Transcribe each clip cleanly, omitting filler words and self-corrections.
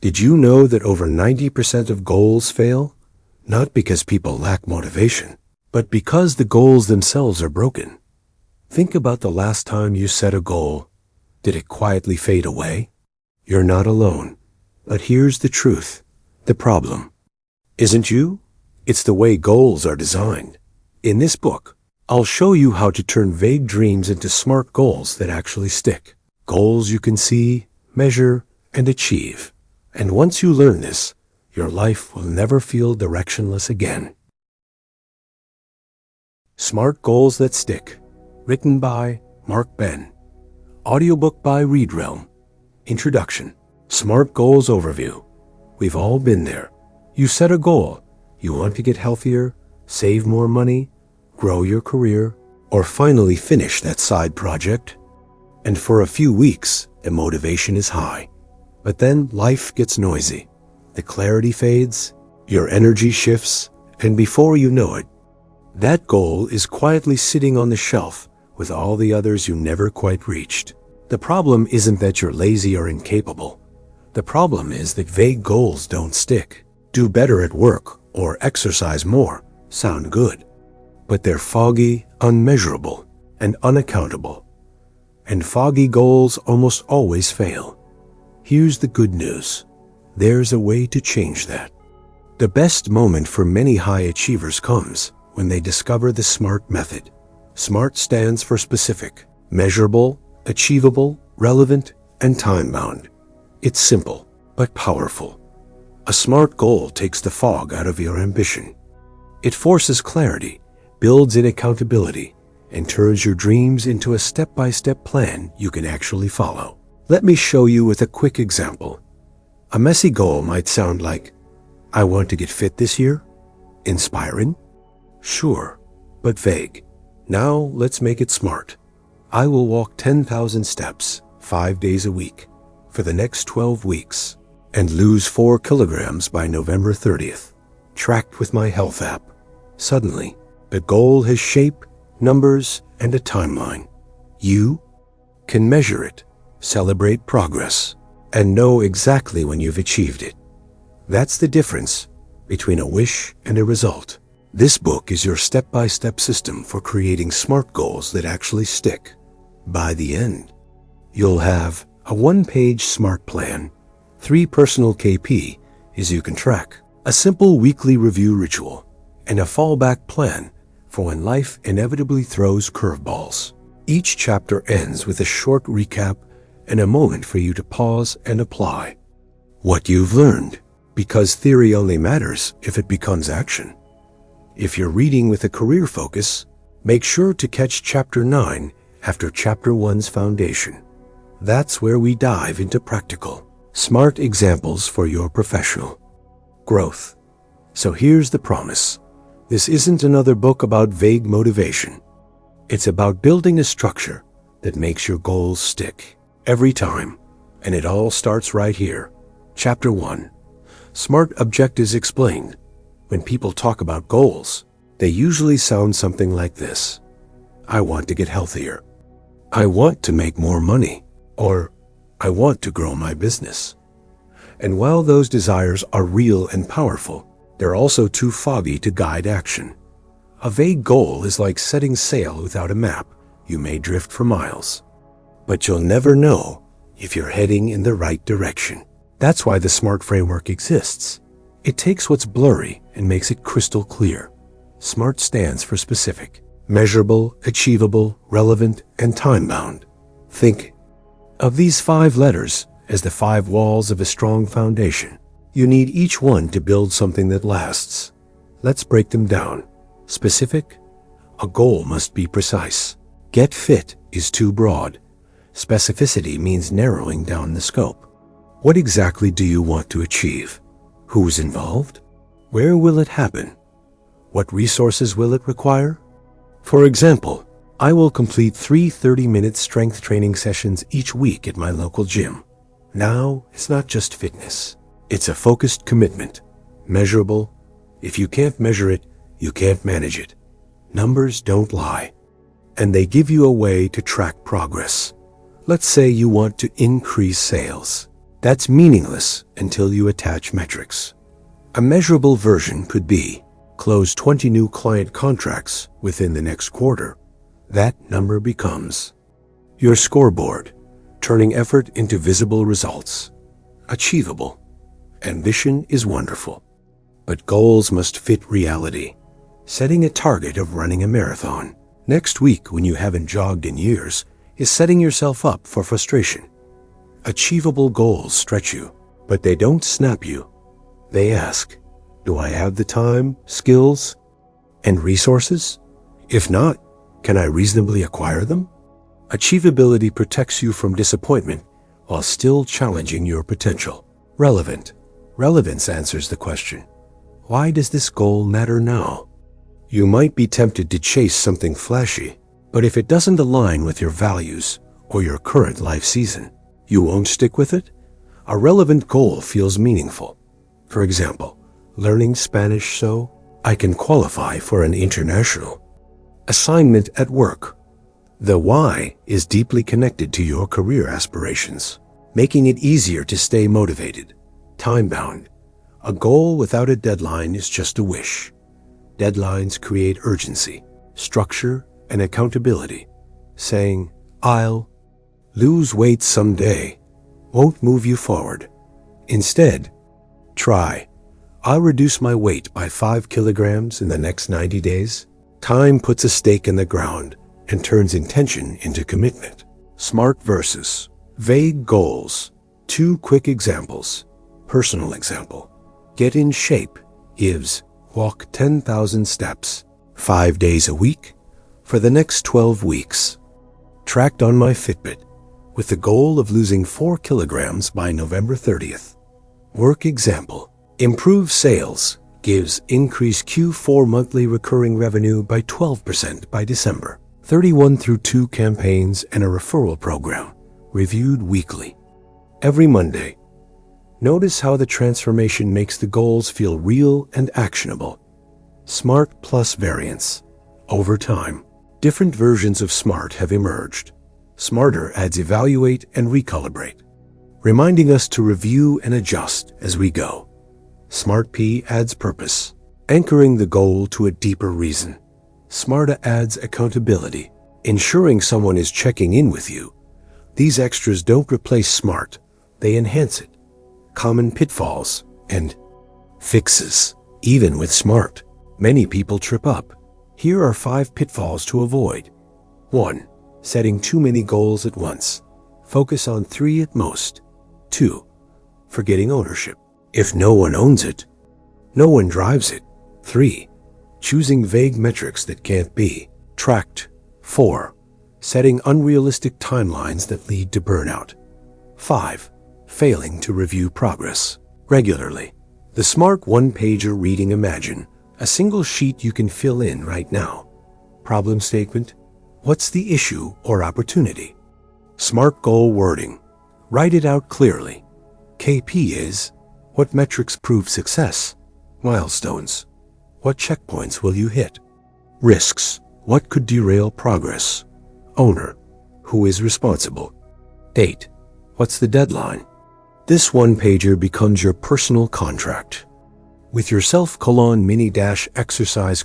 Did you know that over 90% of goals fail? Not because people lack motivation, but because the goals themselves are broken. Think about the last time you set a goal. Did it quietly fade away? You're not alone. But here's the truth. The problem isn't you. It's the way goals are designed. In this book, I'll show you how to turn vague dreams into smart goals that actually stick. Goals you can see, measure, and achieve. And once you learn this, your life will never feel directionless again. Smart Goals That Stick. Written by Mark Ben. Audiobook by ReadRealm. Introduction. Smart Goals Overview. We've all been there. You set a goal. You want to get healthier, save more money, grow your career, or finally finish that side project. And for a few weeks, the motivation is high. But then life gets noisy. The clarity fades, your energy shifts, and before you know it, that goal is quietly sitting on the shelf with all the others you never quite reached. The problem isn't that you're lazy or incapable. The problem is that vague goals don't stick. Do better at work or exercise more sound good, but they're foggy, unmeasurable, and unaccountable. And foggy goals almost always fail. Here's the good news. There's a way to change that. The best moment for many high achievers comes when they discover the SMART method. SMART stands for specific, measurable, achievable, relevant, and time-bound. It's simple, but powerful. A SMART goal takes the fog out of your ambition. It forces clarity, builds in accountability, and turns your dreams into a step-by-step plan you can actually follow. Let me show you with a quick example. A messy goal might sound like, I want to get fit this year. Inspiring? Sure, but vague. Now let's make it smart. I will walk 10,000 steps 5 days a week for the next 12 weeks and lose 4 kilograms by November 30th, tracked with my health app. Suddenly, the goal has shape, numbers, and a timeline. You can measure it, celebrate progress, and know exactly when you've achieved it. That's the difference between a wish and a result. This book is your step-by-step system for creating SMART goals that actually stick. By the end, you'll have a 1-page SMART plan, 3 personal KPIs you can track, a simple weekly review ritual, and a fallback plan for when life inevitably throws curveballs. Each chapter ends with a short recap and a moment for you to pause and apply what you've learned, because theory only matters if it becomes action. If you're reading with a career focus, make sure to catch Chapter 9 after Chapter 1's foundation. That's where we dive into practical, SMART examples for your professional growth. So here's the promise. This isn't another book about vague motivation. It's about building a structure that makes your goals stick every time. And it all starts right here. Chapter 1. SMART Objectives Explained. When people talk about goals, they usually sound something like this. I want to get healthier. I want to make more money. Or, I want to grow my business. And while those desires are real and powerful, they're also too foggy to guide action. A vague goal is like setting sail without a map. You may drift for miles, but you'll never know if you're heading in the right direction. That's why the SMART framework exists. It takes what's blurry and makes it crystal clear. SMART stands for specific, measurable, achievable, relevant, and time-bound. Think of these 5 letters as the 5 walls of a strong foundation. You need each one to build something that lasts. Let's break them down. Specific. A goal must be precise. Get fit is too broad. Specificity means narrowing down the scope. What exactly do you want to achieve? Who's involved? Where will it happen? What resources will it require? For example, I will complete 3 30-minute strength training sessions each week at my local gym. Now, it's not just fitness. It's a focused commitment. Measurable. If you can't measure it, you can't manage it. Numbers don't lie. And they give you a way to track progress. Let's say you want to increase sales. That's meaningless until you attach metrics. A measurable version could be close 20 new client contracts within the next quarter. That number becomes your scoreboard, turning effort into visible results. Achievable. Ambition is wonderful, but goals must fit reality. Setting a target of running a marathon next week when you haven't jogged in years is setting yourself up for frustration. Achievable goals stretch you, but they don't snap you. They ask, do I have the time, skills, and resources? If not, can I reasonably acquire them? Achievability protects you from disappointment while still challenging your potential. Relevant. Relevance answers the question, why does this goal matter now? You might be tempted to chase something flashy, but if it doesn't align with your values or your current life season, you won't stick with it. A relevant goal feels meaningful. For example, learning Spanish so I can qualify for an international assignment at work. The why is deeply connected to your career aspirations, making it easier to stay motivated. Time-bound. A goal without a deadline is just a wish. Deadlines create urgency, structure, and accountability. Saying, I'll lose weight someday won't move you forward. Instead, try, I'll reduce my weight by 5 kilograms in the next 90 days. Time puts a stake in the ground and turns intention into commitment. Smart versus vague goals. 2 quick examples. Personal example. Get in shape gives walk 10,000 steps 5 days a week for the next 12 weeks. Tracked on my Fitbit with the goal of losing 4 kilograms by November 30th. Work example. Improve sales gives increase Q4 monthly recurring revenue by 12% by December. 31 through 2 campaigns and a referral program reviewed weekly. Every Monday. Notice how the transformation makes the goals feel real and actionable. Smart plus variance. Over time, different versions of SMART have emerged. Smarter adds evaluate and recalibrate, reminding us to review and adjust as we go. Smart P adds purpose, anchoring the goal to a deeper reason. Smarta adds accountability, ensuring someone is checking in with you. These extras don't replace SMART, they enhance it. Common pitfalls and fixes. Even with SMART, many people trip up. Here are 5 pitfalls to avoid. 1. Setting too many goals at once. Focus on 3 at most. 2. Forgetting ownership. If no one owns it, no one drives it. 3. Choosing vague metrics that can't be tracked. 4. Setting unrealistic timelines that lead to burnout. 5. Failing to review progress regularly. The Smart one-pager reading Imagine, a single sheet you can fill in right now. Problem statement. What's the issue or opportunity? Smart goal wording. Write it out clearly. KP is, what metrics prove success? Milestones. What checkpoints will you hit? Risks. What could derail progress? Owner. Who is responsible? Date. What's the deadline? This one-pager becomes your personal contract. With your self-mini-exercise :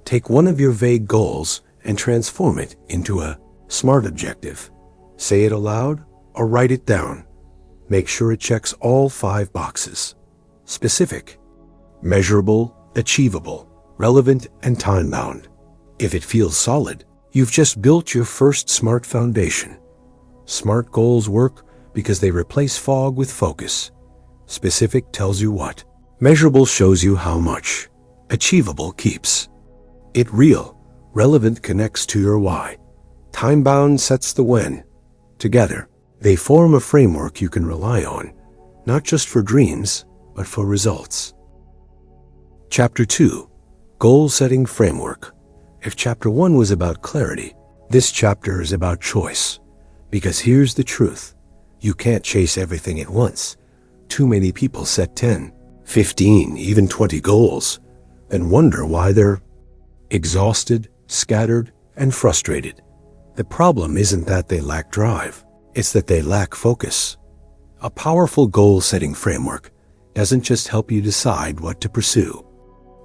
take one of your vague goals and transform it into a SMART objective. Say it aloud or write it down. Make sure it checks all 5 boxes. Specific, measurable, achievable, relevant, and time-bound. If it feels solid, you've just built your first SMART foundation. SMART goals work because they replace fog with focus. Specific tells you what. Measurable shows you how much. Achievable keeps it real. Relevant connects to your why. Time-bound sets the when. Together, they form a framework you can rely on, not just for dreams, but for results. Chapter 2. Goal-Setting Framework. If Chapter 1 was about clarity, this chapter is about choice. Because here's the truth. You can't chase everything at once. Too many people set 10, 15, even 20 goals, and wonder why they're exhausted, scattered, and frustrated. The problem isn't that they lack drive. It's that they lack focus. A powerful goal-setting framework doesn't just help you decide what to pursue.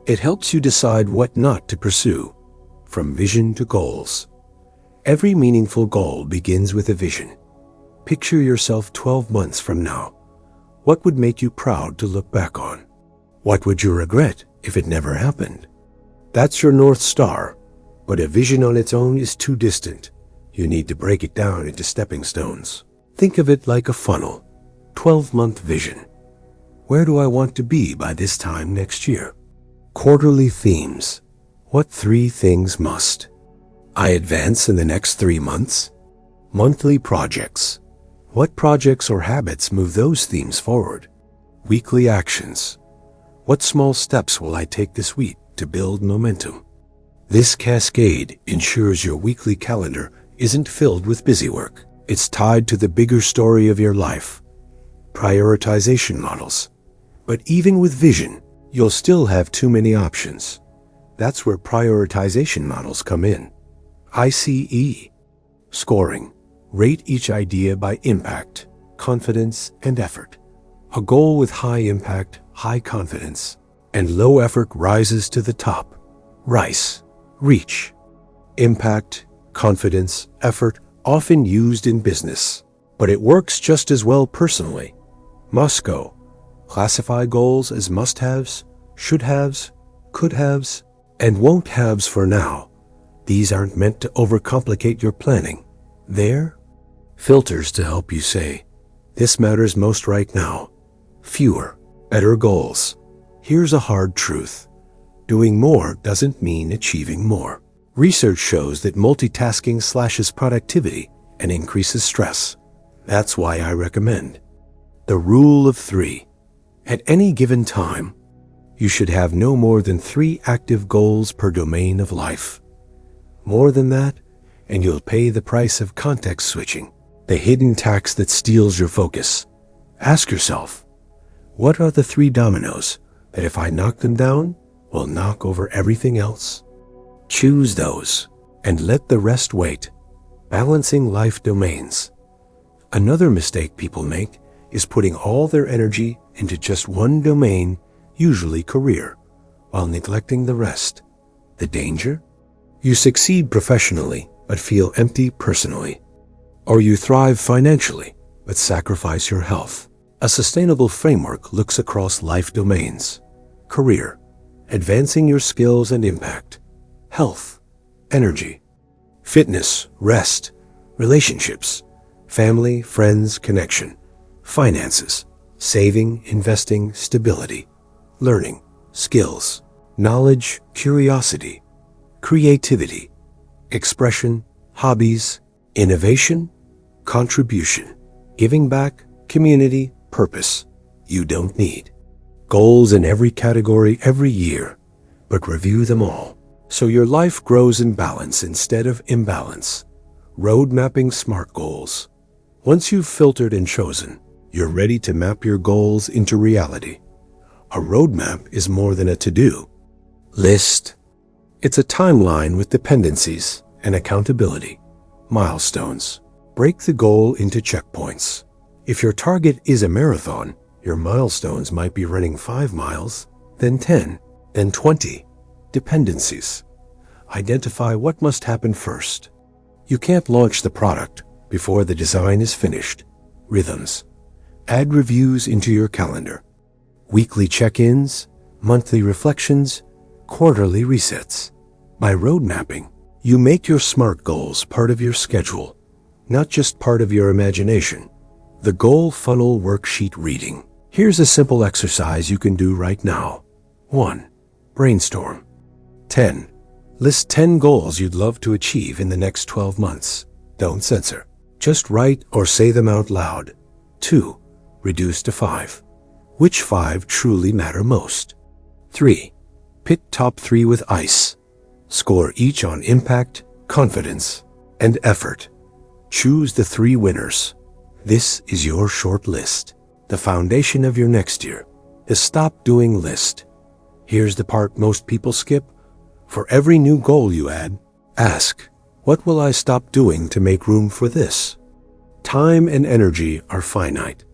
It helps you decide what not to pursue, from vision to goals. Every meaningful goal begins with a vision. Picture yourself 12 months from now. What would make you proud to look back on? What would you regret if it never happened? That's your North Star, but a vision on its own is too distant. You need to break it down into stepping stones. Think of it like a funnel. 12-month vision. Where do I want to be by this time next year? Quarterly themes. What 3 things must I advance in the next 3 months? Monthly projects. What projects or habits move those themes forward? Weekly actions. What small steps will I take this week to build momentum? This cascade ensures your weekly calendar isn't filled with busy work. It's tied to the bigger story of your life. Prioritization models. But even with vision, you'll still have too many options. That's where prioritization models come in. ICE. Scoring. Rate each idea by impact, confidence, and effort. A goal with high impact, high confidence, and low effort rises to the top. RICE. Reach. Impact, confidence, effort, often used in business, but it works just as well personally. MUSCO. Classify goals as must-haves, should-haves, could-haves, and won't-haves for now. These aren't meant to overcomplicate your planning. They're filters to help you say, this matters most right now. Fewer, better goals. Here's a hard truth. Doing more doesn't mean achieving more. Research shows that multitasking slashes productivity and increases stress. That's why I recommend the rule of 3. At any given time, you should have no more than 3 active goals per domain of life. More than that, and you'll pay the price of context switching, the hidden tax that steals your focus. Ask yourself, what are the 3 dominoes that if I knock them down, will knock over everything else? Choose those and let the rest wait. Balancing life domains. Another mistake people make is putting all their energy into just one domain, usually career, while neglecting the rest. The danger? You succeed professionally, but feel empty personally. Or you thrive financially, but sacrifice your health. A sustainable framework looks across life domains. Career, advancing your skills and impact. Health, energy. Fitness, rest. Relationships, family, friends, connection. Finances, saving, investing, stability. Learning, skills. Knowledge, curiosity. Creativity, expression, hobbies. Innovation, contribution. Giving back, community, purpose. You don't need goals in every category every year, but review them all, so your life grows in balance instead of imbalance. Road mapping SMART goals. Once you've filtered and chosen, you're ready to map your goals into reality. A roadmap is more than a to-do list. It's a timeline with dependencies and accountability. Milestones. Break the goal into checkpoints. If your target is a marathon, your milestones might be running 5 miles, then 10, then 20. Dependencies. Identify what must happen first. You can't launch the product before the design is finished. Rhythms. Add reviews into your calendar. Weekly check-ins, monthly reflections, quarterly resets. By road mapping, you make your SMART goals part of your schedule, not just part of your imagination. The Goal Funnel Worksheet Reading. Here's a simple exercise you can do right now. 1. Brainstorm. 10. List 10 goals you'd love to achieve in the next 12 months. Don't censor. Just write or say them out loud. 2. Reduce to 5. Which 5 truly matter most? 3. Pick top 3 with ICE. Score each on impact, confidence, and effort. Choose the 3 winners. This is your short list, the foundation of your next year. The stop doing list. Here's the part most people skip. For every new goal you add, ask, what will I stop doing to make room for this? Time and energy are finite.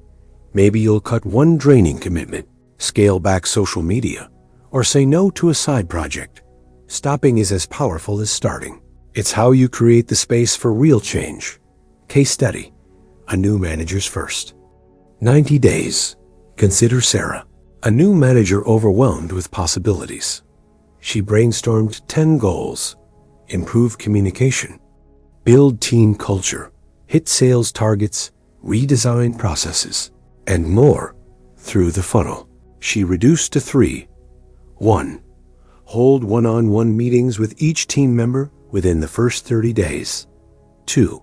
Maybe you'll cut one draining commitment, scale back social media, or say no to a side project. Stopping is as powerful as starting. It's how you create the space for real change. Case study: a new manager's first 90 days. Consider Sarah, a new manager overwhelmed with possibilities. She brainstormed 10 goals: improve communication, build team culture, hit sales targets, redesign processes, and more. Through the funnel, she reduced to 3. 1. Hold one-on-one meetings with each team member within the first 30 days. 2.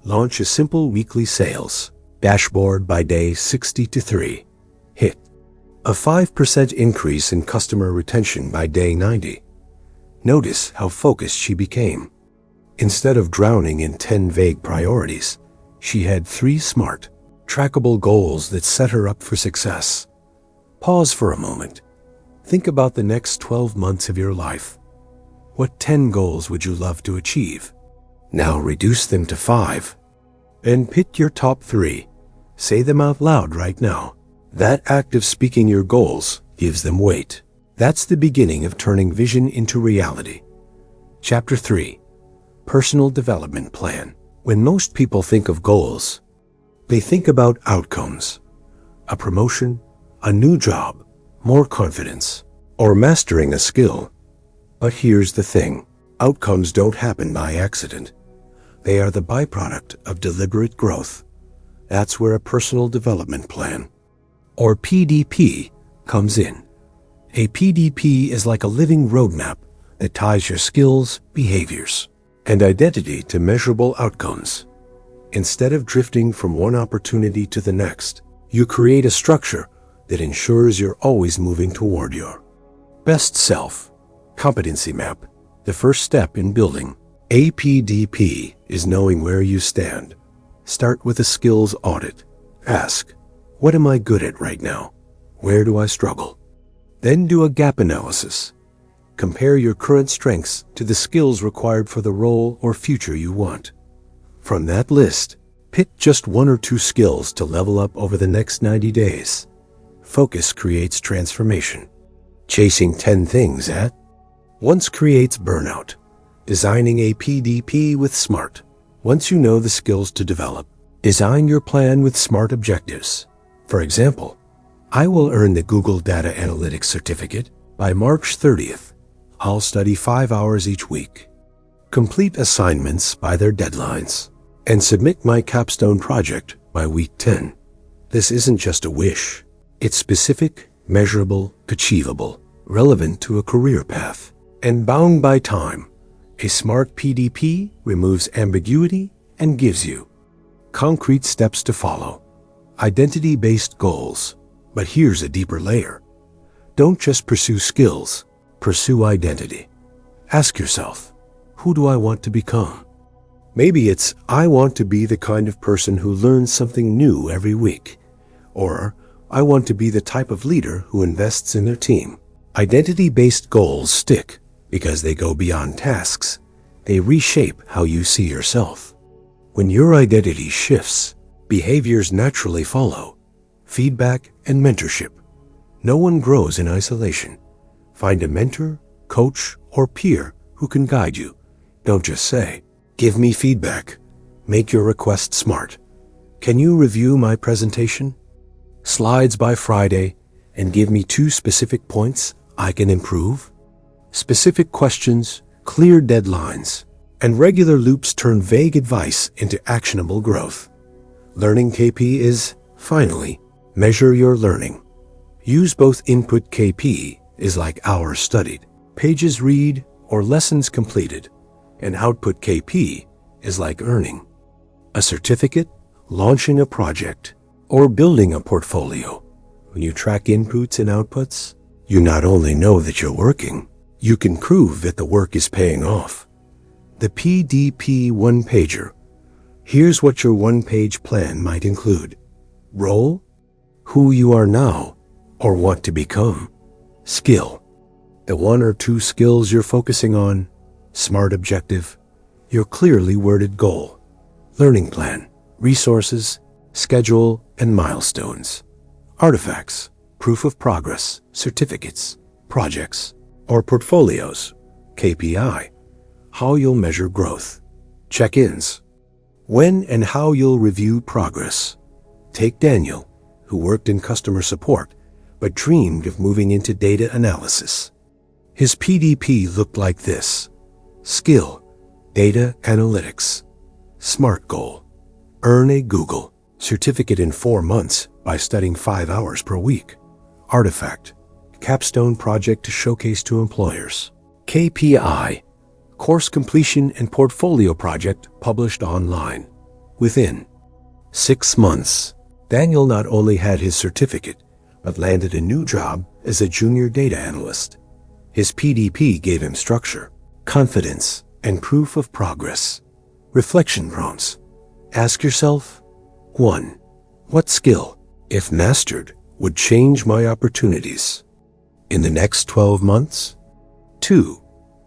Launch a simple weekly sales dashboard by day 60 to 3. Hit a 5% increase in customer retention by day 90. Notice how focused she became. Instead of drowning in 10 vague priorities, she had 3 smart, trackable goals that set her up for success. Pause for a moment. Think about the next 12 months of your life. What 10 goals would you love to achieve? Now reduce them to 5. And pick your top 3. Say them out loud right now. That act of speaking your goals gives them weight. That's the beginning of turning vision into reality. Chapter 3. Personal Development Plan. When most people think of goals, they think about outcomes. A promotion, a new job, more confidence, or mastering a skill. But here's the thing. Outcomes don't happen by accident. They are the byproduct of deliberate growth. That's where a personal development plan, or PDP, comes in. A PDP is like a living roadmap that ties your skills, behaviors, and identity to measurable outcomes. Instead of drifting from one opportunity to the next, you create a structure that ensures you're always moving toward your best self. Competency map. The first step in building a PDP is knowing where you stand. Start with a skills audit. Ask, what am I good at right now? Where do I struggle? Then do a gap analysis. Compare your current strengths to the skills required for the role or future you want. From that list, pick just 1 or 2 skills to level up over the next 90 days. Focus creates transformation. Chasing 10 things at once creates burnout. Designing a PDP with SMART. Once you know the skills to develop, design your plan with SMART objectives. For example, I will earn the Google Data Analytics Certificate by March 30th. I'll study 5 hours each week, complete assignments by their deadlines, and submit my capstone project by week 10. This isn't just a wish. It's specific, measurable, achievable, relevant to a career path, and bound by time. A SMART PDP removes ambiguity and gives you concrete steps to follow. Identity-based goals. But here's a deeper layer. Don't just pursue skills, pursue identity. Ask yourself, who do I want to become? Maybe it's, I want to be the kind of person who learns something new every week. Or, I want to be the type of leader who invests in their team. Identity-based goals stick because they go beyond tasks. They reshape how you see yourself. When your identity shifts, behaviors naturally follow. Feedback and mentorship. No one grows in isolation. Find a mentor, coach, or peer who can guide you. Don't just say, give me feedback. Make your request SMART. Can you review my presentation? Slides by Friday and give me 2 specific points I can improve? Specific questions, clear deadlines, and regular loops turn vague advice into actionable growth. Learning KP is, finally, measure your learning. Use both input KP is like hours studied, pages read, or lessons completed, and output KP is like earning a certificate, launching a project, or building a portfolio. When you track inputs and outputs, you not only know that you're working, you can prove that the work is paying off. The PDP one-pager. Here's what your one-page plan might include. Role, who you are now or want to become. Skill, the 1 or 2 skills you're focusing on. SMART objective, your clearly worded goal. Learning plan, resources, schedule, and milestones. Artifacts, proof of progress, certificates, projects, or portfolios. KPI, how you'll measure growth. Check-ins, when and how you'll review progress. Take Daniel, who worked in customer support but dreamed of moving into data analysis. His PDP looked like this: skill, data analytics. SMART goal, earn a Google certificate in 4 months by studying 5 hours per week. Artifact, capstone project to showcase to employers. KPI, course completion and portfolio project published online. Within 6 months, Daniel not only had his certificate, but landed a new job as a junior data analyst. His PDP gave him structure, confidence, and proof of progress. Reflection prompts. Ask yourself, 1. What skill, if mastered, would change my opportunities in the next 12 months? 2.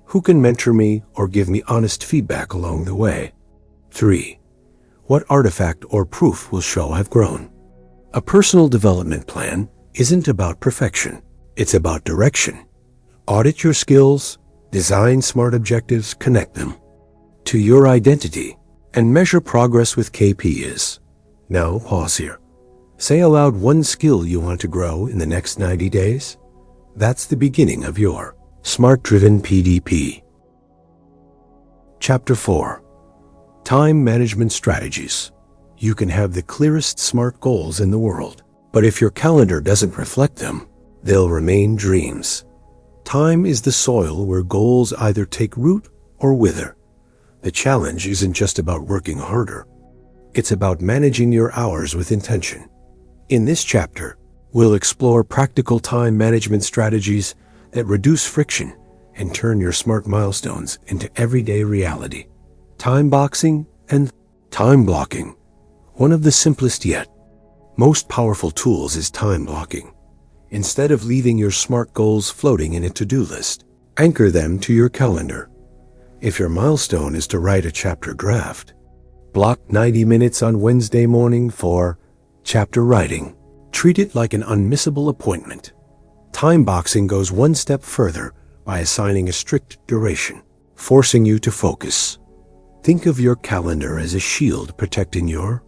Who can mentor me or give me honest feedback along the way? 3. What artifact or proof will show I've grown? A personal development plan isn't about perfection. It's about direction. Audit your skills, design SMART objectives, connect them to your identity, and measure progress with KPIs. Now pause here. Say aloud one skill you want to grow in the next 90 days. That's the beginning of your SMART-driven PDP. Chapter 4. Time Management Strategies. You can have the clearest SMART goals in the world, but if your calendar doesn't reflect them, they'll remain dreams. Time is the soil where goals either take root or wither. The challenge isn't just about working harder. It's about managing your hours with intention. In this chapter, we'll explore practical time management strategies that reduce friction and turn your SMART milestones into everyday reality. Time boxing and time blocking. One of the simplest yet most powerful tools is time blocking. Instead of leaving your SMART goals floating in a to-do list, anchor them to your calendar. If your milestone is to write a chapter draft, block 90 minutes on Wednesday morning for chapter writing. Treat it like an unmissable appointment. Time boxing goes one step further by assigning a strict duration, forcing you to focus. Think of your calendar as a shield protecting your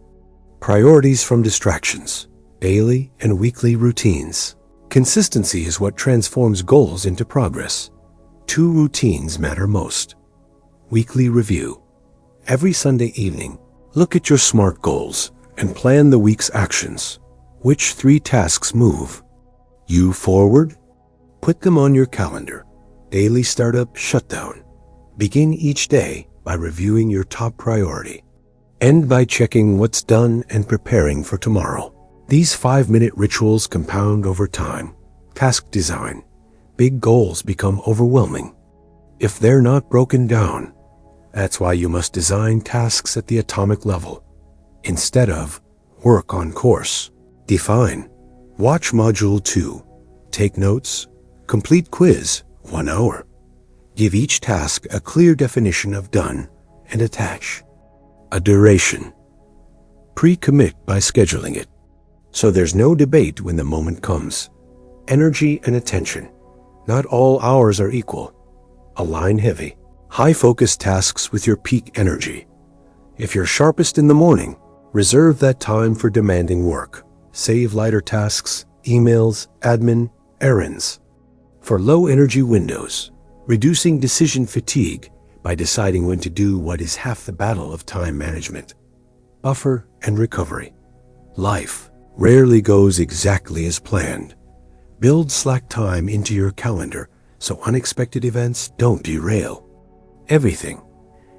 priorities from distractions, daily and weekly routines. Consistency is what transforms goals into progress. 2 routines matter most. Weekly review. Every Sunday evening, look at your SMART goals and plan the week's actions. Which 3 tasks move you forward? Put them on your calendar. Daily startup shutdown. Begin each day by reviewing your top priority. End by checking what's done and preparing for tomorrow. These 5-minute rituals compound over time. Task design. Big goals become overwhelming if they're not broken down. That's why you must design tasks at the atomic level. Instead of work on course, define. Watch Module 2. Take notes. Complete quiz, 1 hour. Give each task a clear definition of done and attach a duration. Pre-commit by scheduling it, so there's no debate when the moment comes. Energy and attention. Not all hours are equal. Align heavy, high-focus tasks with your peak energy. If you're sharpest in the morning, reserve that time for demanding work. Save lighter tasks, emails, admin, errands. For low-energy windows, reducing decision fatigue by deciding when to do what is half the battle of time management. Buffer and recovery. Life rarely goes exactly as planned. Build slack time into your calendar so unexpected events don't derail everything.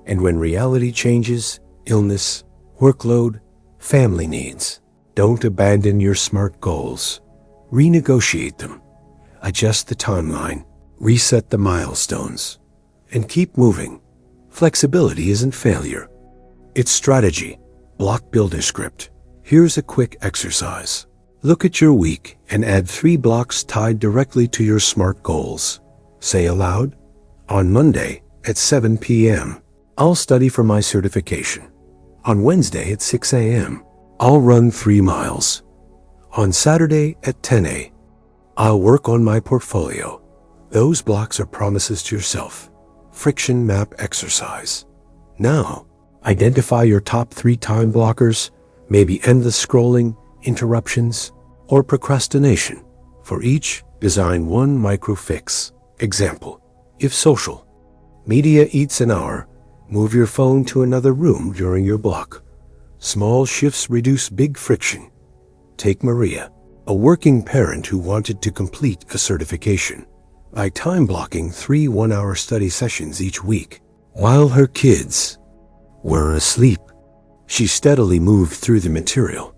And when reality changes, illness, workload, family needs, don't abandon your SMART goals. Renegotiate them. Adjust the timeline. Reset the milestones. And keep moving. Flexibility isn't failure. It's strategy. Block Builder Script. Here's a quick exercise. Look at your week and add 3 blocks tied directly to your SMART goals. Say aloud, on Monday at 7 p.m., I'll study for my certification. On Wednesday at 6 a.m., I'll run 3 miles. On Saturday at 10 a.m., I'll work on my portfolio. Those blocks are promises to yourself. Friction map exercise. Now, identify your top 3 time blockers, maybe endless scrolling, interruptions, or procrastination. For each, design one micro fix. Example, if social media eats an hour, move your phone to another room during your block. Small shifts reduce big friction. Take Maria, a working parent who wanted to complete a certification. By time blocking 3 one-hour study sessions each week, while her kids were asleep, she steadily moved through the material.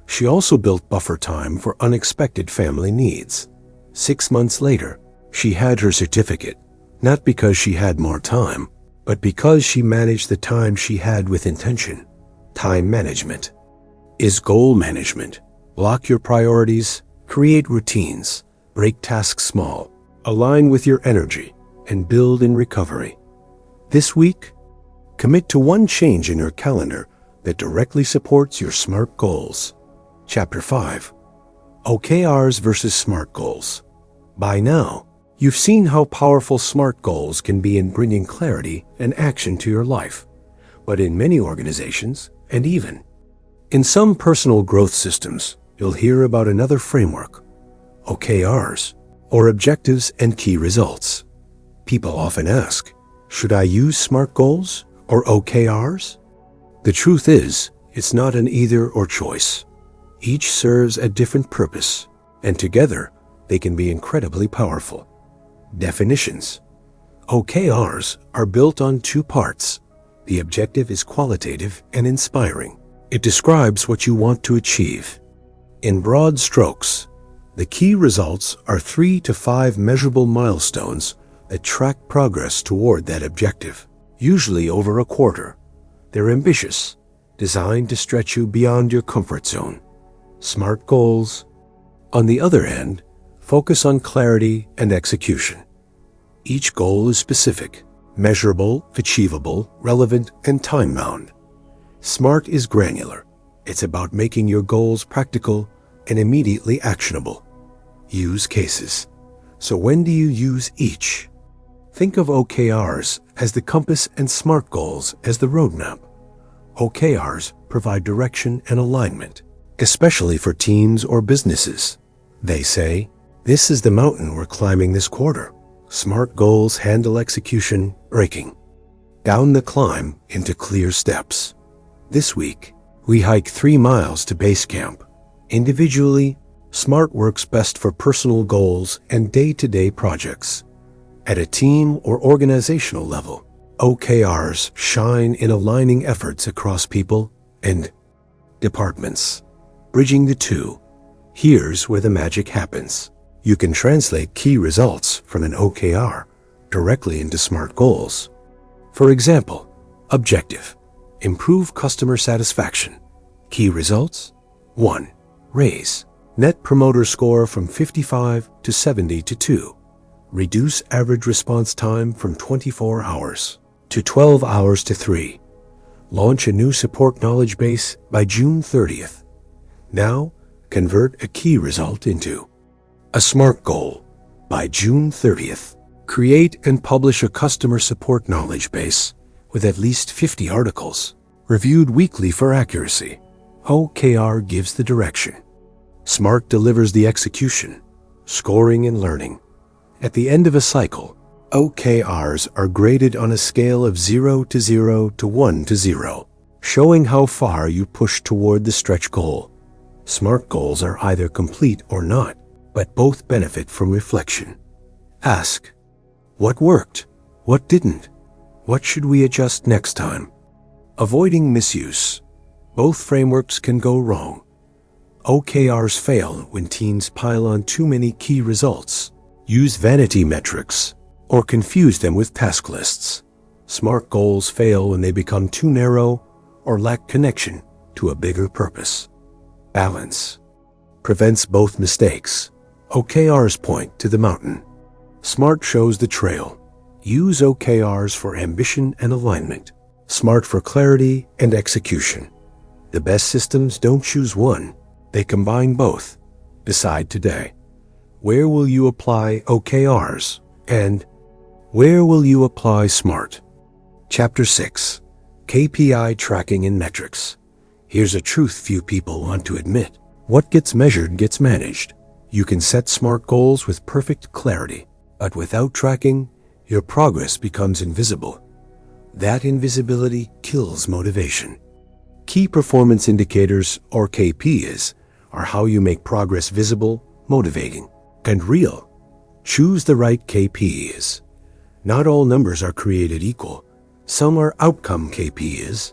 She also built buffer time for unexpected family needs. 6 months later, she had her certificate, not because she had more time, but because she managed the time she had with intention. Time management is goal management. Block your priorities, create routines, break tasks small, align with your energy, and build in recovery. This week, commit to one change in your calendar that directly supports your SMART goals. Chapter 5. OKRs versus SMART goals. By now, you've seen how powerful SMART goals can be in bringing clarity and action to your life. But in many organizations, and even in some personal growth systems, you'll hear about another framework, OKRs, or objectives and key results. People often ask, should I use SMART goals or OKRs? The truth is, it's not an either or choice. Each serves a different purpose, and together they can be incredibly powerful. Definitions. OKRs are built on 2 parts. The objective is qualitative and inspiring. It describes what you want to achieve. In broad strokes, the key results are 3 to 5 measurable milestones that track progress toward that objective, usually over a quarter. They're ambitious, designed to stretch you beyond your comfort zone. SMART goals, on the other hand, focus on clarity and execution. Each goal is specific, measurable, achievable, relevant, and time-bound. SMART is granular. It's about making your goals practical and immediately actionable. Use cases. So when do you use each? Think of OKRs as the compass and SMART goals as the roadmap. OKRs provide direction and alignment, especially for teams or businesses. They say, this is the mountain we're climbing this quarter. SMART goals handle execution, breaking down the climb into clear steps. This week, we hike 3 miles to base camp. Individually, SMART works best for personal goals and day-to-day projects. At a team or organizational level, OKRs shine in aligning efforts across people and departments. Bridging the two, here's where the magic happens. You can translate key results from an OKR directly into SMART goals. For example, objective, improve customer satisfaction. Key results, 1. Raise Net Promoter Score from 55 to 70 to 2. Reduce average response time from 24 hours to 12 hours to 3. Launch a new support knowledge base by June 30th. Now, convert a key result into a SMART goal. By June 30th, create and publish a customer support knowledge base with at least 50 articles, reviewed weekly for accuracy. OKR gives the direction. SMART delivers the execution, scoring and learning. At the end of a cycle, OKRs are graded on a scale of 0 to 0 to 1 to 0, showing how far you push toward the stretch goal. SMART goals are either complete or not, but both benefit from reflection. Ask, what worked? What didn't? What should we adjust next time? Avoiding misuse. Both frameworks can go wrong. OKRs fail when teams pile on too many key results, use vanity metrics, or confuse them with task lists. SMART goals fail when they become too narrow or lack connection to a bigger purpose. Balance prevents both mistakes. OKRs point to the mountain. SMART shows the trail. Use OKRs for ambition and alignment. SMART for clarity and execution. The best systems don't choose one. They combine both. Decide today. Where will you apply OKRs? And where will you apply SMART? Chapter 6. KPI Tracking and Metrics. Here's a truth few people want to admit. What gets measured gets managed. You can set SMART goals with perfect clarity, but without tracking, your progress becomes invisible. That invisibility kills motivation. Key performance indicators, or KPIs, are how you make progress visible, motivating, and real. Choose the right KPIs. Not all numbers are created equal. Some are outcome KPIs,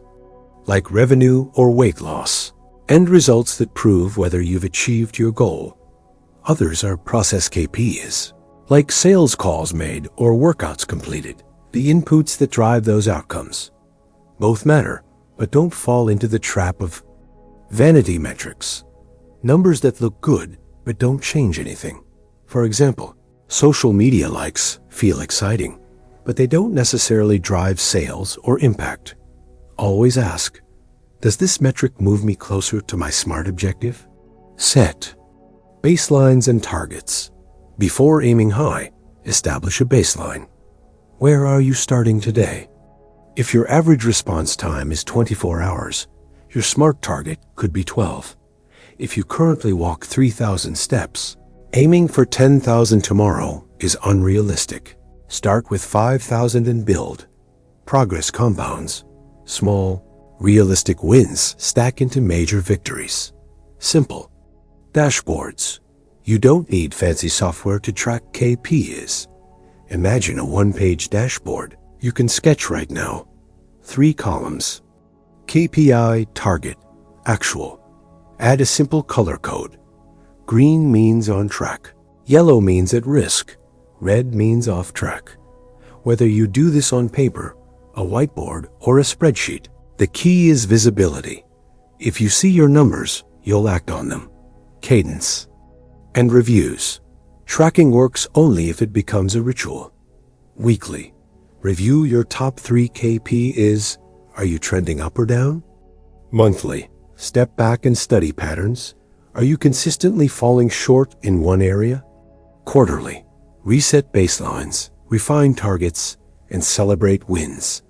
like revenue or weight loss, end results that prove whether you've achieved your goal. Others are process KPIs, like sales calls made or workouts completed, the inputs that drive those outcomes. Both matter, but don't fall into the trap of vanity metrics, numbers that look good but don't change anything. For example, social media likes feel exciting, but they don't necessarily drive sales or impact. Always ask, does this metric move me closer to my SMART objective? Set baselines and targets. Before aiming high, establish a baseline. Where are you starting today? If your average response time is 24 hours, your SMART target could be 12. If you currently walk 3,000 steps, aiming for 10,000 tomorrow is unrealistic. Start with 5,000 and build. Progress compounds. Small, realistic wins stack into major victories. Simple. Dashboards. You don't need fancy software to track KPIs. Imagine a one-page dashboard you can sketch right now. 3 columns. KPI, target, actual. Add a simple color code. Green means on track. Yellow means at risk. Red means off track. Whether you do this on paper, a whiteboard, or a spreadsheet, the key is visibility. If you see your numbers, you'll act on them. Cadence. And reviews. Tracking works only if it becomes a ritual. Weekly. Review your top 3 KPIs. Are you trending up or down? Monthly. Step back and study patterns. Are you consistently falling short in one area? Quarterly. Reset baselines, refine targets, and celebrate wins.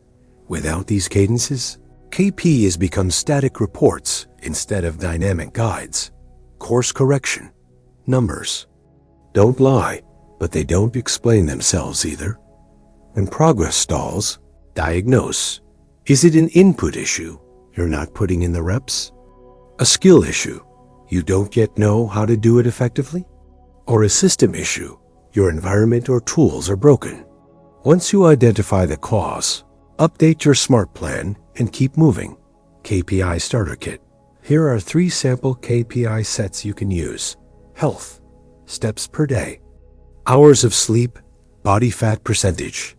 Without these cadences, KPIs become static reports instead of dynamic guides. Course correction. Numbers don't lie, but they don't explain themselves either. When progress stalls, diagnose. Is it an input issue? You're not putting in the reps? A skill issue? You don't yet know how to do it effectively? Or a system issue? Your environment or tools are broken. Once you identify the cause, update your SMART plan and keep moving. KPI Starter Kit. Here are 3 sample KPI sets you can use. Health. Steps per day. Hours of sleep. Body fat percentage.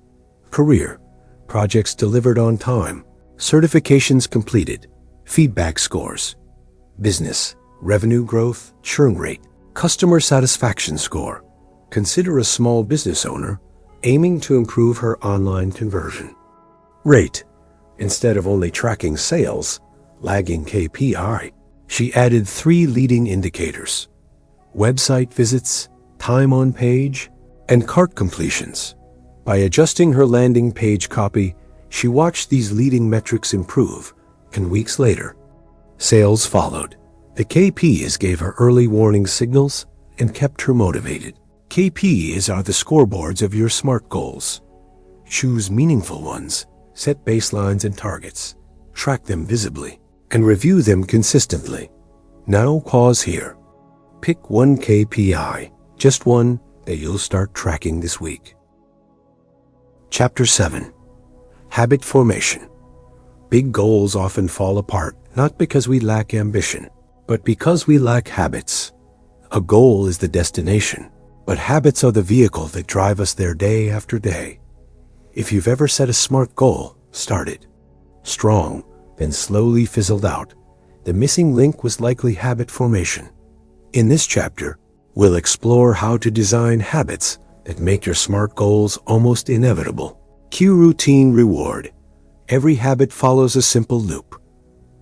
Career. Projects delivered on time. Certifications completed. Feedback scores. Business. Revenue growth. Churn rate. Customer satisfaction score. Consider a small business owner aiming to improve her online conversion. Rate. Instead of only tracking sales, lagging KPI, she added 3 leading indicators: website visits, time on page, and cart completions. By adjusting her landing page copy, she watched these leading metrics improve, and weeks later, sales followed. The KPIs gave her early warning signals and kept her motivated. KPIs are the scoreboards of your SMART goals. Choose meaningful ones, set baselines and targets, track them visibly, and review them consistently. Now pause here. Pick one KPI, just one, that you'll start tracking this week. Chapter 7. Habit Formation. Big goals often fall apart, not because we lack ambition, but because we lack habits. A goal is the destination, but habits are the vehicle that drive us there day after day. If you've ever set a SMART goal, started strong, then slowly fizzled out, the missing link was likely habit formation. In this chapter, we'll explore how to design habits that make your SMART goals almost inevitable. Cue routine reward. Every habit follows a simple loop.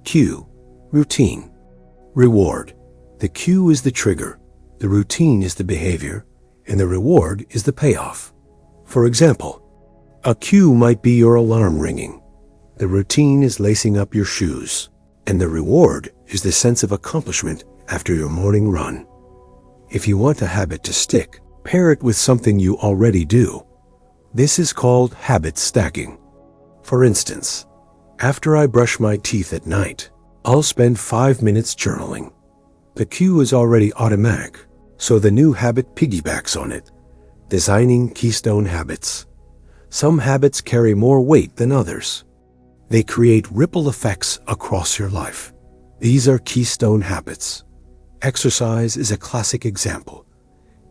Cue, routine. Reward. The cue is the trigger, the routine is the behavior, and the reward is the payoff. For example, a cue might be your alarm ringing. The routine is lacing up your shoes, and the reward is the sense of accomplishment after your morning run. If you want a habit to stick, pair it with something you already do. This is called habit stacking. For instance, after I brush my teeth at night, I'll spend 5 minutes journaling. The cue is already automatic, so the new habit piggybacks on it. Designing keystone habits. Some habits carry more weight than others. They create ripple effects across your life. These are keystone habits. Exercise is a classic example.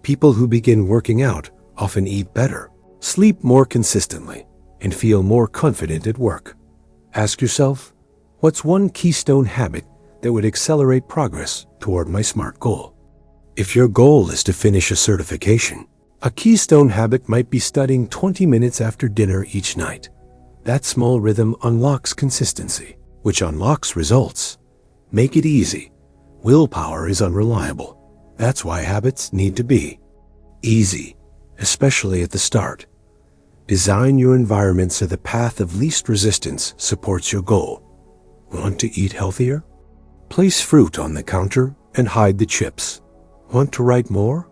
People who begin working out often eat better, sleep more consistently, and feel more confident at work. Ask yourself, what's one keystone habit that would accelerate progress toward my SMART goal? If your goal is to finish a certification, a keystone habit might be studying 20 minutes after dinner each night. That small rhythm unlocks consistency, which unlocks results. Make it easy. Willpower is unreliable. That's why habits need to be easy, especially at the start. Design your environment so the path of least resistance supports your goal. Want to eat healthier? Place fruit on the counter and hide the chips. Want to write more?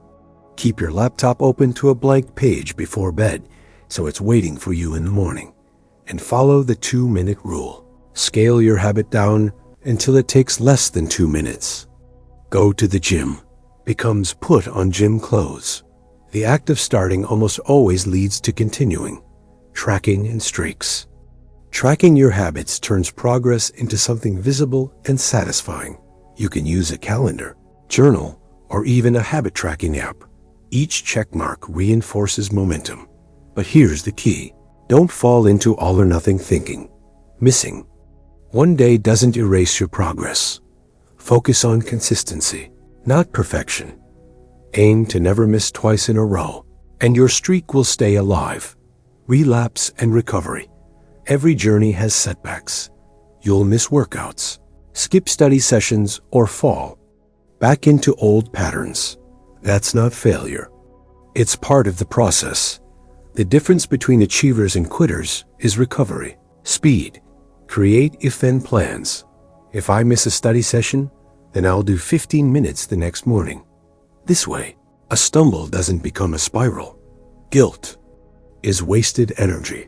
Keep your laptop open to a blank page before bed so it's waiting for you in the morning. And follow the 2-minute rule. Scale your habit down until it takes less than 2 minutes. Go to the gym becomes put on gym clothes. The act of starting almost always leads to continuing. Tracking and streaks. Tracking your habits turns progress into something visible and satisfying. You can use a calendar, journal, or even a habit tracking app. Each checkmark reinforces momentum. But here's the key. Don't fall into all or nothing thinking. Missing one day doesn't erase your progress. Focus on consistency, not perfection. Aim to never miss twice in a row, and your streak will stay alive. Relapse and recovery. Every journey has setbacks. You'll miss workouts, skip study sessions, or fall back into old patterns. That's not failure. It's part of the process. The difference between achievers and quitters is recovery. Speed. Create if-then plans. If I miss a study session, then I'll do 15 minutes the next morning. This way, a stumble doesn't become a spiral. Guilt is wasted energy.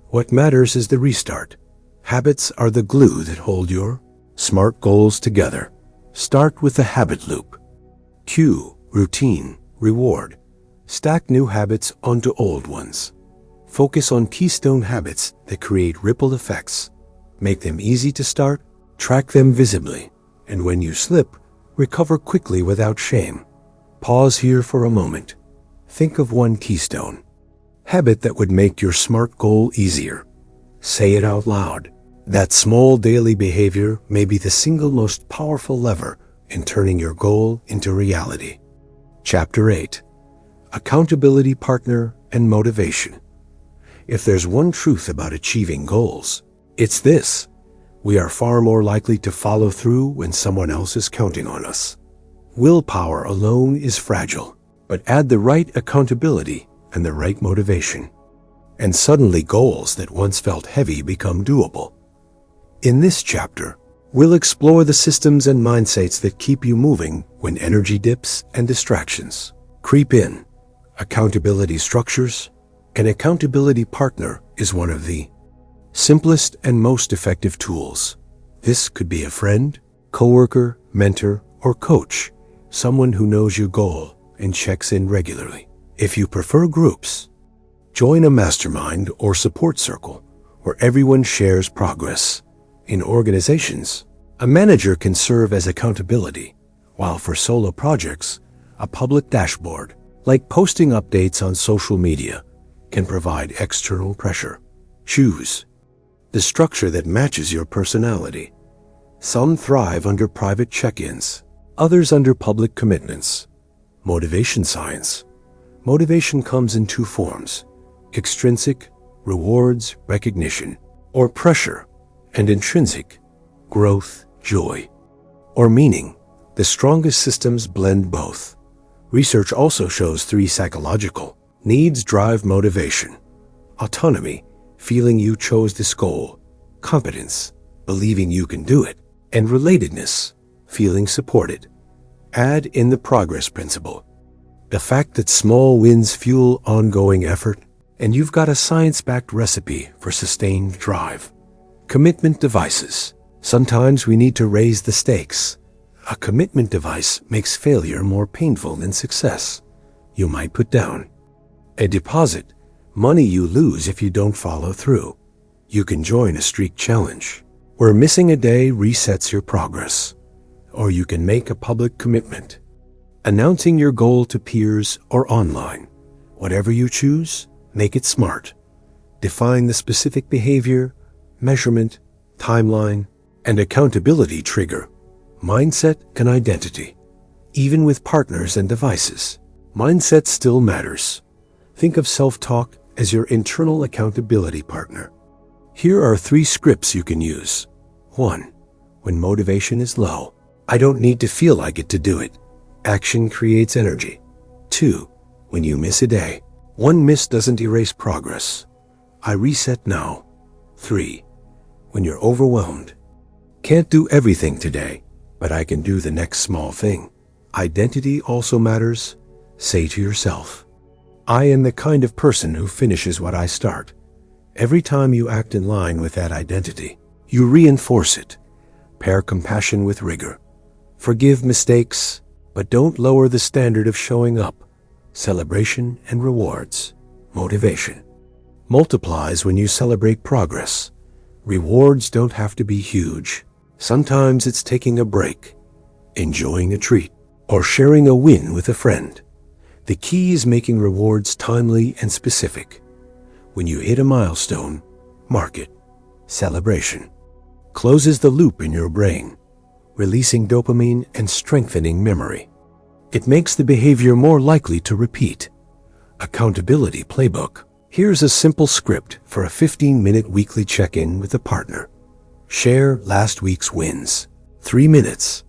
What matters is the restart. Habits are the glue that hold your SMART goals together. Start with the habit loop. Cue, routine, reward. Stack new habits onto old ones. Focus on keystone habits that create ripple effects. Make them easy to start, track them visibly, and when you slip, recover quickly without shame. Pause here for a moment. Think of one keystone habit that would make your SMART goal easier. Say it out loud. That small daily behavior may be the single most powerful lever in turning your goal into reality. Chapter 8. Accountability partner and motivation. If there's one truth about achieving goals, it's this: we are far more likely to follow through when someone else is counting on us. Willpower alone is fragile, but add the right accountability and the right motivation, and suddenly goals that once felt heavy become doable. In this chapter, we'll explore the systems and mindsets that keep you moving when energy dips and distractions creep in. Accountability structures. An accountability partner is one of the simplest and most effective tools. This could be a friend, coworker, mentor, or coach, someone who knows your goal and checks in regularly. If you prefer groups, join a mastermind or support circle where everyone shares progress. In organizations, a manager can serve as accountability, while for solo projects, a public dashboard, like posting updates on social media, can provide external pressure. Choose the structure that matches your personality. Some thrive under private check-ins, others under public commitments. Motivation science. Motivation comes in two forms: extrinsic, rewards, recognition, or pressure, and intrinsic, growth, joy, or meaning, The strongest systems blend both. Research also shows 3 psychological needs drive motivation: autonomy, feeling you chose this goal; competence, believing you can do it; and relatedness, feeling supported. Add in the progress principle, the fact that small wins fuel ongoing effort, and you've got a science-backed recipe for sustained drive. Commitment devices. Sometimes we need to raise the stakes. A commitment device makes failure more painful than success. You might put down a deposit, money you lose if you don't follow through. You can join a streak challenge, where missing a day resets your progress. Or you can make a public commitment, announcing your goal to peers or online. Whatever you choose, make it smart. Define the specific behavior, measurement, timeline, and accountability trigger. Mindset and identity. Even with partners and devices, mindset still matters. Think of self-talk as your internal accountability partner. Here are 3 scripts you can use. 1. When motivation is low, I don't need to feel like it to do it. Action creates energy. 2. When you miss a day, one miss doesn't erase progress. I reset now. 3. When you're overwhelmed, can't do everything today, but I can do the next small thing. Identity also matters. Say to yourself, I am the kind of person who finishes what I start. Every time you act in line with that identity, you reinforce it. Pair compassion with rigor. Forgive mistakes, but don't lower the standard of showing up. Celebration and rewards. Motivation multiplies when you celebrate progress. Rewards don't have to be huge. Sometimes it's taking a break, enjoying a treat, or sharing a win with a friend. The key is making rewards timely and specific. When you hit a milestone, mark it. Celebration closes the loop in your brain, releasing dopamine and strengthening memory. It makes the behavior more likely to repeat. Accountability playbook. Here's a simple script for a 15-minute weekly check-in with a partner. Share last week's wins. 3 minutes.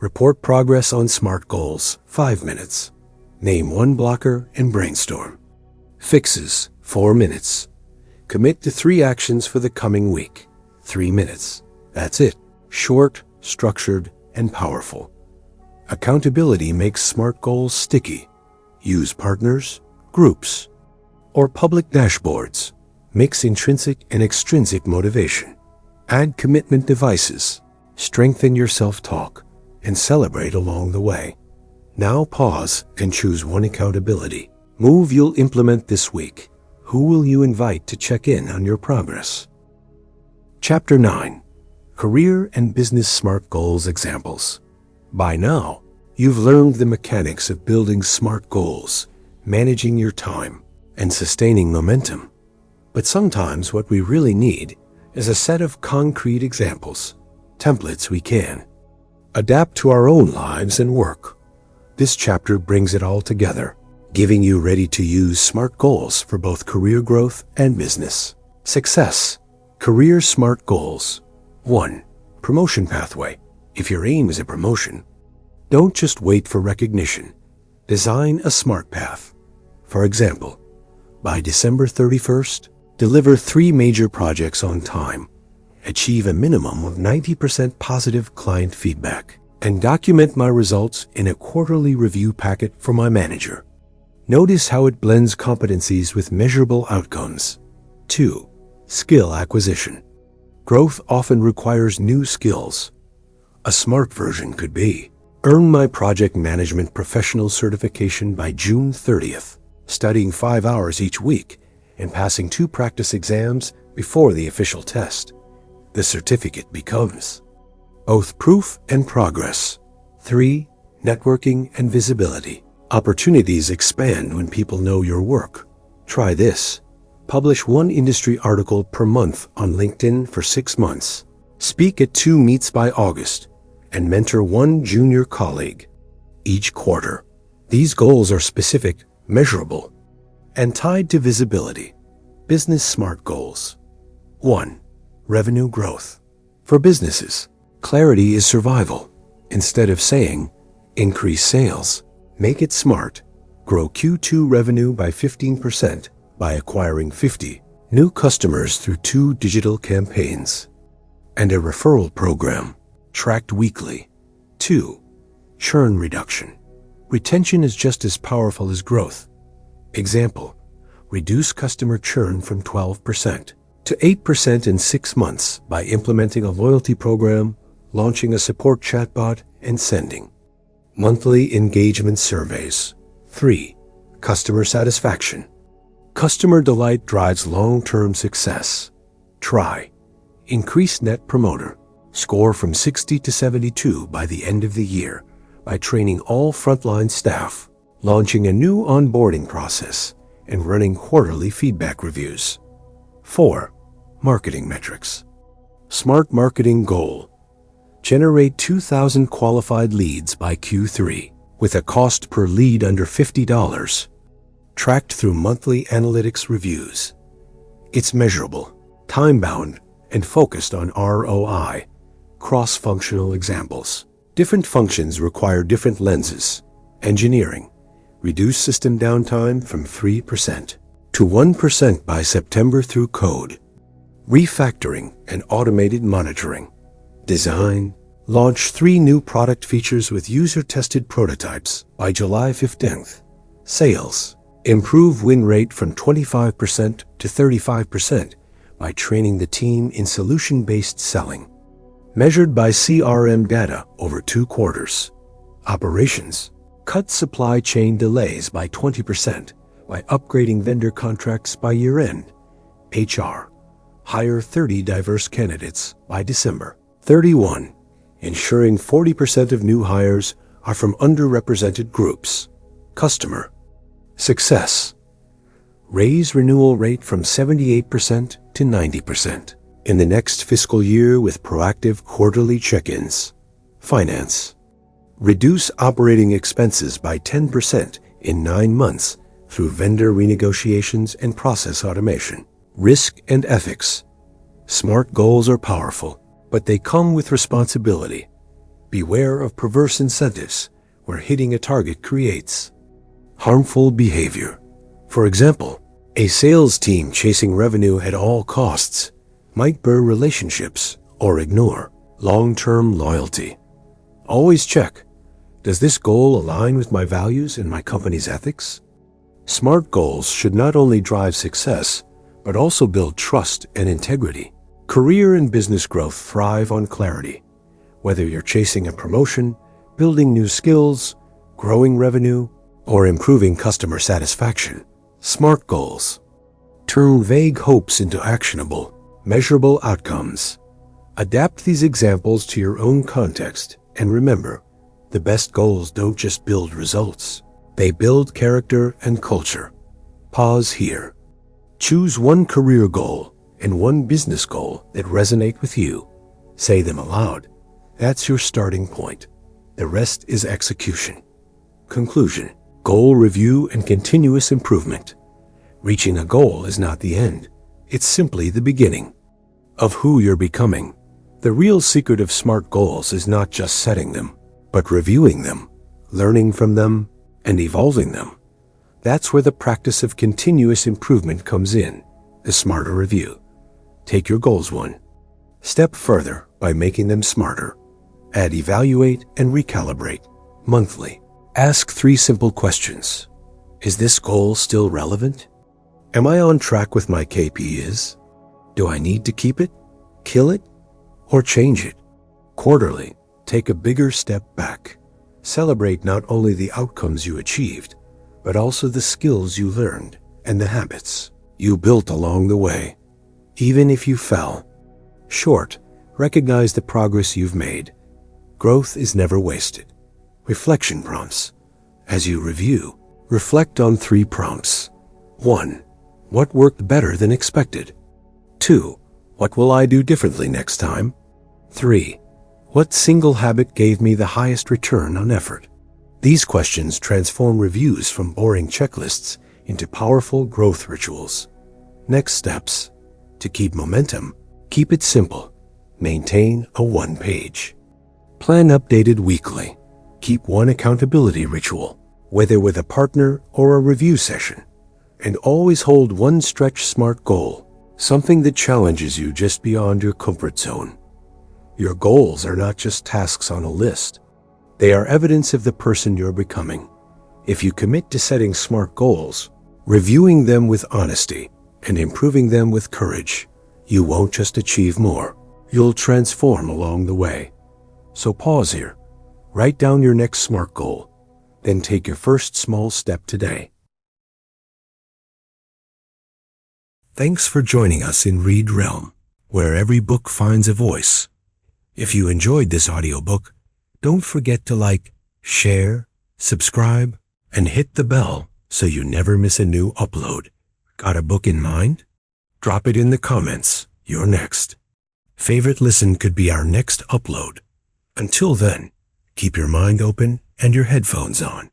Report progress on SMART goals. 5 minutes. Name one blocker and brainstorm. Fixes. 4 minutes. Commit to 3 actions for the coming week. 3 minutes. That's it. Short, structured, and powerful. Accountability makes SMART goals sticky. Use partners, groups, or public dashboards. Mix intrinsic and extrinsic motivation. Add commitment devices. Strengthen your self-talk and celebrate along the way. Now pause and choose one accountability move you'll implement this week. Who will you invite to check in on your progress? Chapter 9. Career and Business SMART Goals Examples. By now, you've learned the mechanics of building SMART goals, managing your time, and sustaining momentum. But sometimes what we really need is a set of concrete examples, templates we can adapt to our own lives and work. This chapter brings it all together, giving you ready-to-use SMART goals for both career growth and business success. Career SMART goals. 1. Promotion pathway. If your aim is a promotion, don't just wait for recognition. Design a SMART path. For example, by December 31st, deliver 3 major projects on time, achieve a minimum of 90% positive client feedback, and document my results in a quarterly review packet for my manager. Notice how it blends competencies with measurable outcomes. 2. Skill acquisition. Growth often requires new skills. A SMART version could be: earn my project management professional certification by June 30th, studying 5 hours each week and passing 2 practice exams before the official test. The certificate becomes both proof and progress. 3. Networking and visibility. Opportunities expand when people know your work. Try this. Publish 1 industry article per month on LinkedIn for 6 months. Speak at 2 meets by August, and mentor 1 junior colleague each quarter. These goals are specific, measurable, and tied to visibility. Business SMART goals. 1. Revenue growth. For businesses, clarity is survival. Instead of saying, increase sales, make it smart. Grow Q2 revenue by 15% by acquiring 50 new customers through 2 digital campaigns and a referral program tracked weekly. 2. Churn reduction. Retention is just as powerful as growth. Example, reduce customer churn from 12% to 8% in 6 months by implementing a loyalty program, launching a support chatbot, and sending monthly engagement surveys. 3. Customer satisfaction. Customer delight drives long-term success. Try. Increase Net Promoter Score from 60 to 72 by the end of the year by training all frontline staff, launching a new onboarding process, and running quarterly feedback reviews. 4. Marketing metrics. Smart marketing goal. Generate 2,000 qualified leads by Q3 with a cost per lead under $50, tracked through monthly analytics reviews. It's measurable, time-bound, and focused on ROI. Cross-functional examples. Different functions require different lenses. Engineering. Reduce system downtime from 3% to 1% by September through code. Refactoring and automated monitoring. Design. Launch 3 new product features with user-tested prototypes by July 15th. Sales. Improve win rate from 25% to 35% by training the team in solution-based selling. Measured by CRM data over 2 quarters. Operations. Cut supply chain delays by 20% by upgrading vendor contracts by year-end. HR. Hire 30 diverse candidates by December 31. Ensuring 40% of new hires are from underrepresented groups. Customer. Success. Raise renewal rate from 78% to 90% in the next fiscal year with proactive quarterly check-ins. Finance. Reduce operating expenses by 10% in 9 months through vendor renegotiations and process automation. Risk and ethics. Smart goals are powerful, but they come with responsibility. Beware of perverse incentives where hitting a target creates harmful behavior. For example, a sales team chasing revenue at all costs might burn relationships or ignore long-term loyalty. Always check, does this goal align with my values and my company's ethics? Smart goals should not only drive success, but also build trust and integrity. Career and business growth thrive on clarity. Whether you're chasing a promotion, building new skills, growing revenue, or improving customer satisfaction, SMART goals turn vague hopes into actionable, measurable outcomes. Adapt these examples to your own context, and remember, the best goals don't just build results, they build character and culture. Pause here. Choose one career goal and one business goal that resonate with you. Say them aloud. That's your starting point. The rest is execution. Conclusion. Goal review and continuous improvement. Reaching a goal is not the end. It's simply the beginning of who you're becoming. The real secret of SMART goals is not just setting them, but reviewing them, learning from them, and evolving them. That's where the practice of continuous improvement comes in, the SMARTer review. Take your goals one step further by making them smarter. Add evaluate and recalibrate monthly. Ask 3 simple questions. Is this goal still relevant? Am I on track with my KPIs? Do I need to keep it, kill it, or change it? Quarterly, take a bigger step back. Celebrate not only the outcomes you achieved, but also the skills you learned and the habits you built along the way. Even if you fell short, recognize the progress you've made. Growth is never wasted. Reflection prompts. As you review, reflect on 3 prompts. 1. What worked better than expected? 2. What will I do differently next time? 3. What single habit gave me the highest return on effort? These questions transform reviews from boring checklists into powerful growth rituals. Next steps. To keep momentum, keep it simple. Maintain a 1-page Plan updated weekly. Keep one accountability ritual, whether with a partner or a review session. And always hold one stretch SMART goal, something that challenges you just beyond your comfort zone. Your goals are not just tasks on a list. They are evidence of the person you're becoming. If you commit to setting SMART goals, reviewing them with honesty, and improving them with courage, you won't just achieve more. You'll transform along the way. So pause here. Write down your next SMART goal. Then take your first small step today. Thanks for joining us in Read Realm, where every book finds a voice. If you enjoyed this audiobook, don't forget to like, share, subscribe, and hit the bell so you never miss a new upload. Got a book in mind? Drop it in the comments. You're next. Favorite listen could be our next upload. Until then, keep your mind open and your headphones on.